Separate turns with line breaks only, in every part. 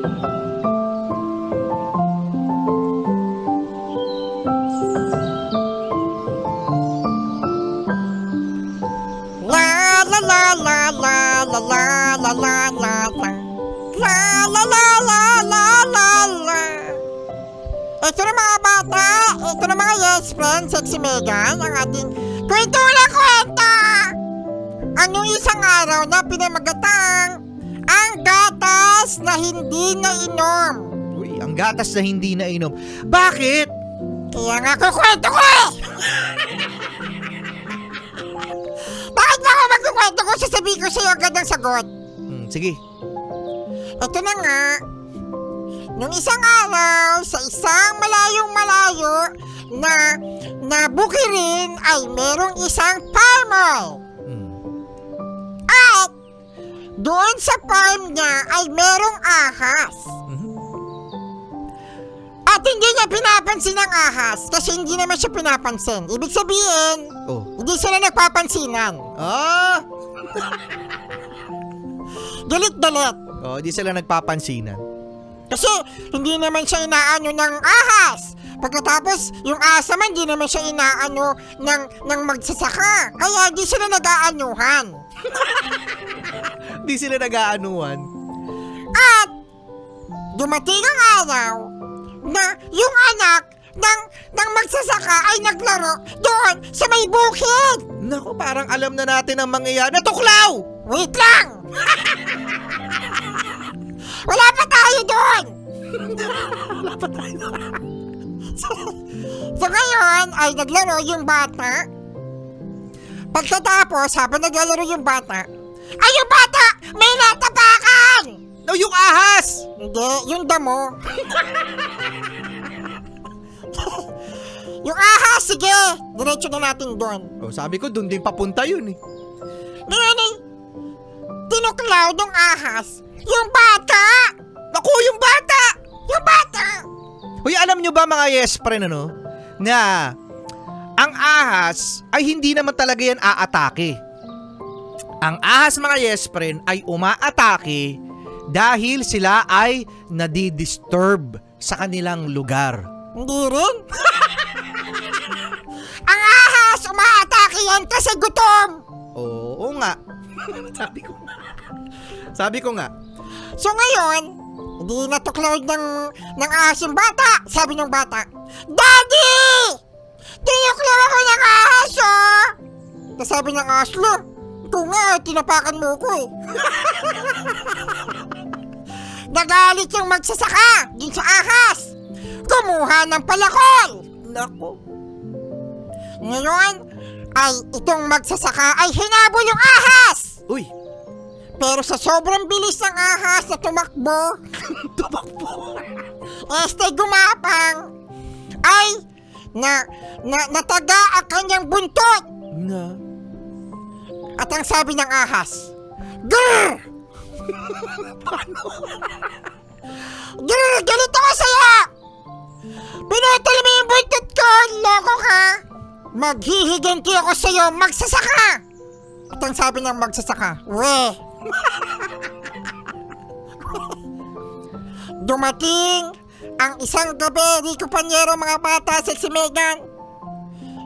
La la la la la la la la la la la. La la la la la la la. Ito na mga bata, ito na mga yes friends, Sexy Megan, ang ating kwento. Anong isang araw na pinamagatang ang gatas na hindi nainom.
Uy, ang gatas na hindi nainom. Bakit?
Kaya nga kukwento ko eh! Bakit ba ako magkukwento ko? Sasabihin ko sa'yo agad ang sagot.
Sige.
Ito na nga. Nung isang araw, sa isang malayong malayo na bukirin ay merong isang farmer. At doon sa farm niya ay merong ahas. At hindi niya pinapansin ang ahas kasi hindi naman siya pinapansin. Ibig sabihin, hindi sila nagpapansinan. Galit-galit.
Hindi sila nagpapansinan.
Kasi hindi naman siya inaano ng ahas. Pagkatapos, yung ahas naman hindi naman siya inaano ng magsasaka. Kaya hindi sila nag-aanuhan.
Di sila nag-aanuhan.
At dumating ang araw na yung anak ng magsasaka ay naglaro doon sa may bukid.
Naku, parang alam na natin ang mangyayari. Natuklaw!
Wait lang! Wala pa tayo doon!
Wala pa tayo.
So ngayon ay naglaro yung bata. Pagkatapos, habang naglalaro yung bata, ay yung bata may natapakan!
No, yung ahas!
Hindi, yung damo. Yung ahas, sige! Diretso na natin doon.
Sabi ko, doon din papunta yun eh.
Ngayon ay tinuklaw ng ahas yung bata!
Naku, yung bata!
Yung bata!
Uy, alam nyo ba mga yes friend na ang ahas ay hindi naman talaga yan aatake. Ang ahas mga yes friend ay umaatake dahil sila ay nadidisturb sa kanilang lugar.
Hindi rin. Ang ahas umaatake yan kasi gutom.
Oo nga. Sabi ko nga.
So ngayon, hindi natuklaw ng ahas yung bata. Sabi ng bata, Daddy! Tinuklaw ako ng ahas, oh! Sabi ng ahas, lo, ito nga, tinapakan mo ko eh. Nagalit yung magsasaka din sa ahas. Kumuha ng palakol.
Nako.
Ngayon, ay itong magsasaka ay hinabol yung ahas.
Uy.
Pero sa sobrang bilis ng ahas na tumakbo, gumapang, ay nataga ang kanyang buntot. At ang sabi ng ahas, Grrr! Grrr! Galit ako sa'yo! Pinutol mo yung buntot ko! Loko ka! Maghihiganti ako sa'yo, magsasaka! At ang sabi ng magsasaka, weh! Dumating ang isang gabi, di kumpanyero mga bata, Sexy Megan,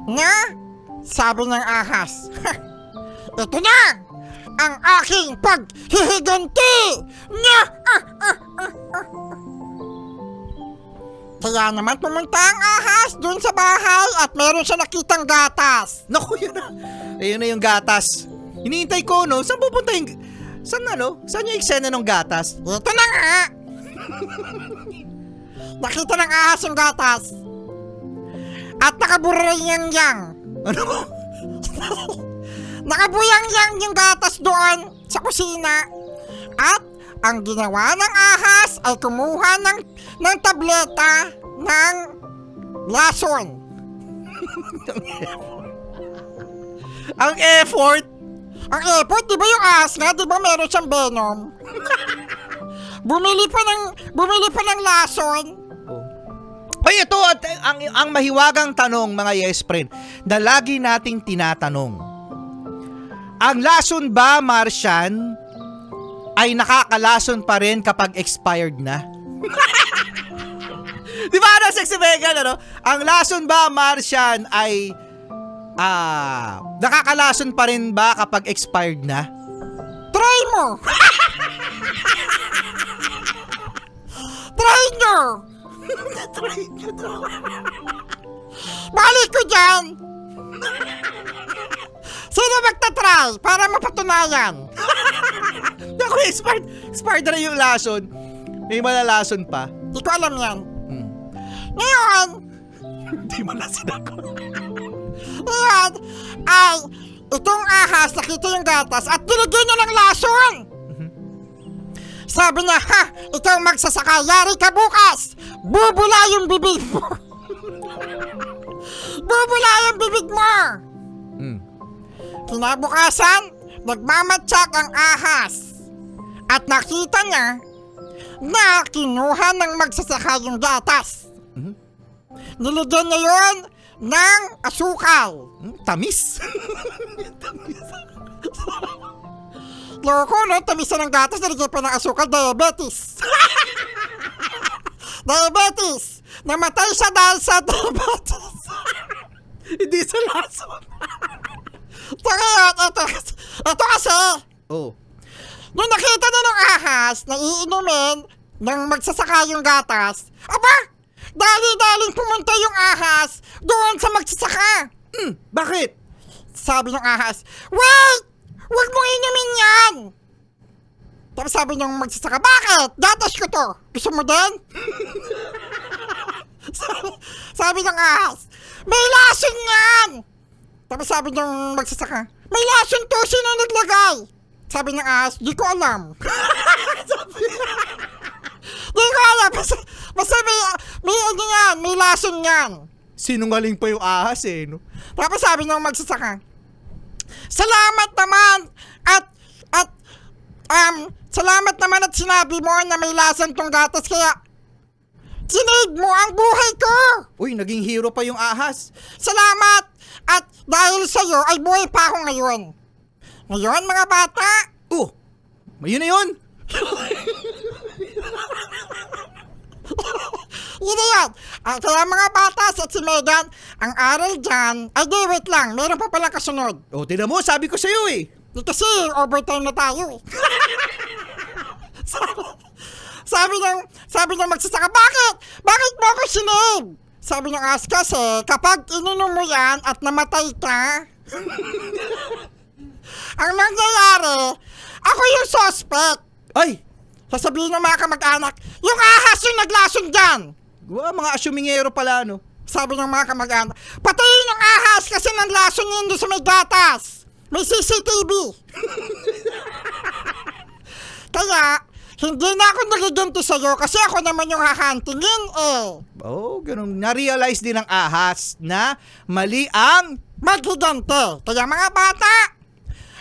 na sabi ng ahas, ito na ang aking paghihiganti! Kaya naman pumunta ang ahas dun sa bahay at meron siya nakitang gatas.
Naku, yun na. Ayun na yung gatas. Hinihintay ko, no? Saan pupunta yung... Saan yung eksena ng gatas?
Ito na nga. Nakita ng ahas yung gatas. At nakabuyang-yang.
Ano?
Nakabuyang-yang yung gatas doon sa kusina. At ang ginawa ng ahas ay kumuha ng tableta ng lason.
Ang effort!
Ang effort, di ba yung ahas nga? Di ba meron siyang venom? Bumili pa ng lason.
Ay, ito at ang mahiwagang tanong mga yes friend na lagi nating tinatanong. Ang lason ba, Martian, ay nakakalason pa rin kapag expired na? Di ba ano, Sexy Vegan, ano? Ang lason ba, Martian, ay nakakalason pa rin ba kapag expired na?
Try mo! Try nyo! Balik ko dyan! Sino magta-try para mapatunayan?
Naku, expired na yung lason. May malalason pa.
Di ko alam yan. Ngayon,
Hindi mo na sinagot.
ngayon, ay itong ahas nakita yung gatas at nilagyan niya ng lason. Sabi niya, ha, ikaw magsasaka, yari ka bukas. Bubula yung bibig mo. Bubula yung bibig mo. Kinabukasan, nagmamatsak ang ahas. At nakita niya na kinuha ng magsasaka yung gatas. Nilagyan niya yun ng asukal.
Tamis.
Loko, no? Tamisan ng gatas, nilagyan pa ng asukal, diabetes. Diabetes. Namatay siya dahil sa diabetes.
Hindi sa lason.
Ito kasi,
Oh.
nung nakita na ng ahas na iinumin ng magsasaka yung gatas, aba, dali-daling pumunta yung ahas doon sa magsasaka.
Bakit?
Sabi ng ahas, wait! Huwag mong inumin yan! Tapos sabi ng magsasaka, bakit? Gatas ko to. Gusto mo din? Sabi ng ahas, may lason yan! Tapos sabi ng magsasaka, may lason to, sino naglagay? Sabi ng ahas, di ko alam. Di ko alam, basta may ano yan, may lason yan.
Sinungaling pa yung ahas eh, no?
Tapos sabi ng magsasaka, salamat naman salamat naman at sinabi mo na may lason tong gatas kaya sinave mo ang buhay ko.
Uy, naging hero pa yung ahas.
Salamat at dahil sa'yo ay buhay pa ako ngayon. Ngayon mga bata,
Oh, yun na yun.
yun na yun. Kaya mga bata at si Megan, ang aral dyan, ay di wait lang, meron pa pala kasunod.
Oh, tignan mo, sabi ko sa'yo eh.
Kasi overtime na tayo eh. sabi ng magsasaka, bakit mo ako sinave? Sabi ng ahas kasi, kapag ininom mo yan at namatay ka, ang mangyayari, ako yung suspect.
Ay,
Sasabihin ng mga kamag-anak, yung ahas yung naglason dyan.
mga asumingero pala, no?
Sabi ng mga kamag-anak, patayin yung ahas kasi naglason yun doon sa may gatas. May CCTV. Kaya, hindi na ako nagiganti sa'yo kasi ako naman yung hahantingin eh.
Oh, ganun. Na-realize din ng ahas na mali ang...
Magigante. Kaya mga bata,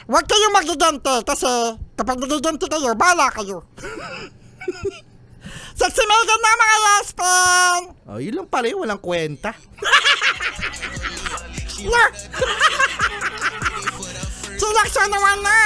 huwag kayong magigante kasi kapag nagigante kayo, bala kayo. Sexy Megan na mga Yaspen!
Oh, yun lang pala yun, walang kwenta.
Yeah. Chillax naman na!